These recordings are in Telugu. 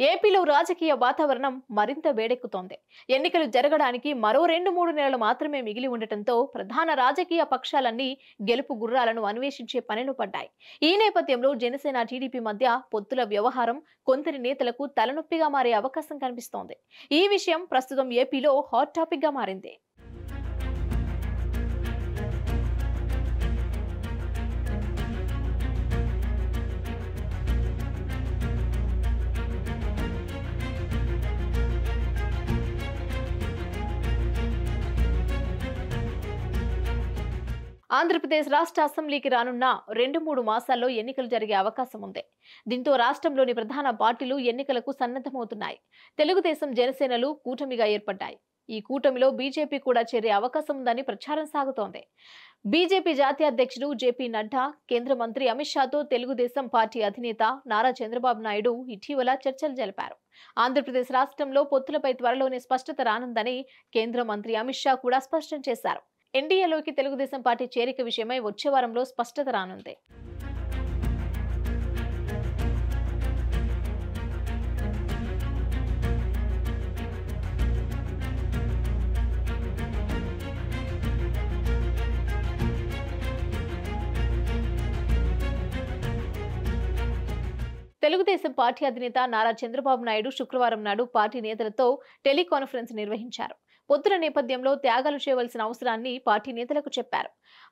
ఏపీలో రాజకీయ వాతావరణం మరింత వేడెక్కుతోంది. ఎన్నికలు జరగడానికి మరో 2-3 నెలలు మాత్రమే మిగిలి ఉండటంతో ప్రధాన రాజకీయ పక్షాలన్నీ గెలుపు గుర్రాలను అన్వేషించే పనిలో పడ్డాయి. ఈ నేపథ్యంలో జనసేన, టీడీపీ మధ్య పొత్తుల వ్యవహారం కొందరి నేతలకు తలనొప్పిగా మారే అవకాశం కనిపిస్తోంది. ఈ విషయం ప్రస్తుతం ఏపీలో హాట్ టాపిక్ గా మారింది. ఆంధ్రప్రదేశ్ రాష్ట్ర అసెంబ్లీకి రానున్న 2-3 మాసాల్లో ఎన్నికలు జరిగే అవకాశం ఉంది. దీంతో రాష్ట్రంలోని ప్రధాన పార్టీలు ఎన్నికలకు సన్నద్ధమవుతున్నాయి. తెలుగుదేశం, జనసేనలు కూటమిగా ఏర్పడ్డాయి. ఈ కూటమిలో బీజేపీ కూడా చేరే అవకాశం ఉందని ప్రచారం సాగుతోంది. బీజేపీ జాతీయ అధ్యక్షుడు జేపీ నడ్డా, కేంద్ర మంత్రి అమిత్ షాతో తెలుగుదేశం పార్టీ అధినేత నారా చంద్రబాబు నాయుడు ఇటీవల చర్చలు జరిపారు. ఆంధ్రప్రదేశ్ రాష్ట్రంలో పొత్తులపై త్వరలోనే స్పష్టత రానుందని కేంద్ర మంత్రి అమిత్ షా కూడా స్పష్టం చేశారు. ఎన్డీఏలోకి తెలుగుదేశం పార్టీ చేరిక విషయమై వచ్చే వారంలో స్పష్టత రానుంది. తెలుగుదేశం పార్టీ అధినేత నారా చంద్రబాబు నాయుడు శుక్రవారం నాడు పార్టీ నేతలతో టెలికాన్ఫరెన్స్ నిర్వహించారు. పొత్తుల నేపథ్యంలో త్యాగాలు చేయవలసిన అవసరాన్ని పార్టీ నేతలకు చెప్పారు.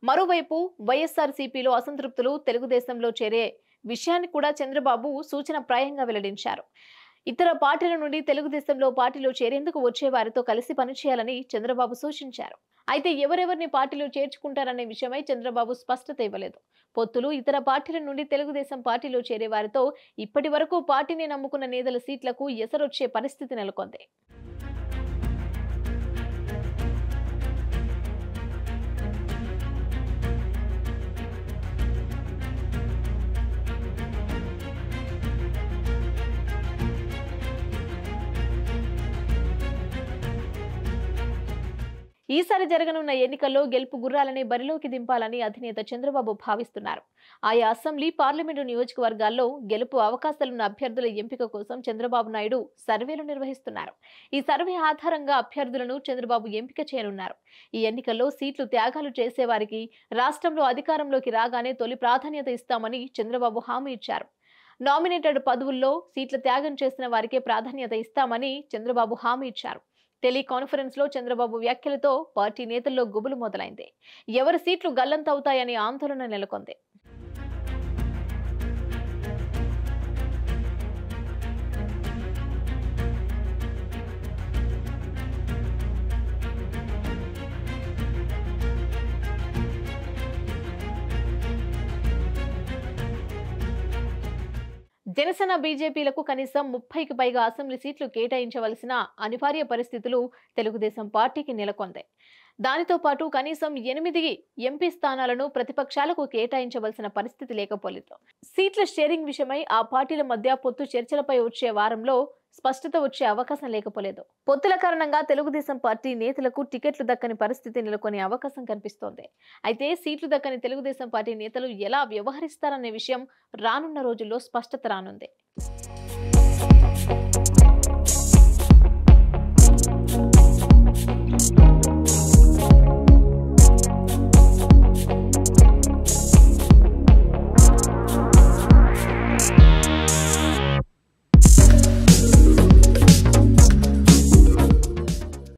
మరోవైపు వైఎస్ఆర్సీపీలో అసంతృప్తులు తెలుగుదేశంలో చేరే విషయాన్ని కూడా చంద్రబాబు సూచనప్రాయంగా వెల్లడించారు. ఇతర పార్టీల నుండి తెలుగుదేశంలో పార్టీలో చేరేందుకు వచ్చే వారితో కలిసి పనిచేయాలని చంద్రబాబు సూచించారు. అయితే ఎవరెవరిని పార్టీలో చేర్చుకుంటారనే విషయమై చంద్రబాబు స్పష్టత ఇవ్వలేదు. పొత్తులు ఇతర పార్టీల నుండి తెలుగుదేశం పార్టీలో చేరే వారితో ఇప్పటి వరకు పార్టీని నమ్ముకున్న నేతల సీట్లకు ఎసరొచ్చే పరిస్థితి నెలకొంది. ఈసారి జరగనున్న ఎన్నికల్లో గెలుపు గుర్రాలని బరిలోకి దింపాలని అధినేత చంద్రబాబు భావిస్తున్నారు. ఆయా అసెంబ్లీ, పార్లమెంటు నియోజకవర్గాల్లో గెలుపు అవకాశాలున్న అభ్యర్థుల ఎంపిక కోసం చంద్రబాబు నాయుడు సర్వేలు నిర్వహిస్తున్నారు. ఈ సర్వే ఆధారంగా అభ్యర్థులను చంద్రబాబు ఎంపిక చేయనున్నారు. ఈ ఎన్నికల్లో సీట్లు త్యాగాలు చేసేవారికి రాష్ట్రంలో అధికారంలోకి రాగానే తొలి ప్రాధాన్యత ఇస్తామని చంద్రబాబు హామీ ఇచ్చారు. నామినేటెడ్ పదవుల్లో సీట్ల త్యాగం చేసిన వారికే ప్రాధాన్యత ఇస్తామని చంద్రబాబు హామీ ఇచ్చారు. టెలికాన్ఫరెన్స్ లో చంద్రబాబు వ్యాఖ్యలతో పార్టీ నేతల్లో గుబులు మొదలైంది. ఎవరి సీట్లు గల్లంతవుతాయని ఆందోళన నెలకొంది. జనసేన, బీజేపీలకు కనీసం 30కి పైగా అసెంబ్లీ సీట్లు కేటాయించవలసిన అనివార్య పరిస్థితులు తెలుగుదేశం పార్టీకి నెలకొంది. దానితో పాటు కనీసం 8 ఎంపీ స్థానాలను ప్రతిపక్షాలకు కేటాయించవలసిన పరిస్థితి లేకపోలేదు. సీట్ల షేరింగ్ విషయమై ఆ పార్టీల మధ్య పొత్తు చర్చలపై వచ్చే వారంలో స్పష్టత వచ్చే అవకాశం లేకపోలేదు. పొత్తుల కారణంగా తెలుగుదేశం పార్టీ నేతలకు టికెట్లు దక్కని పరిస్థితి నెలకొనే అవకాశం కనిపిస్తోంది. అయితే సీట్లు దక్కని తెలుగుదేశం పార్టీ నేతలు ఎలా వ్యవహరిస్తారనే విషయం రానున్న రోజుల్లో స్పష్టత రానుంది.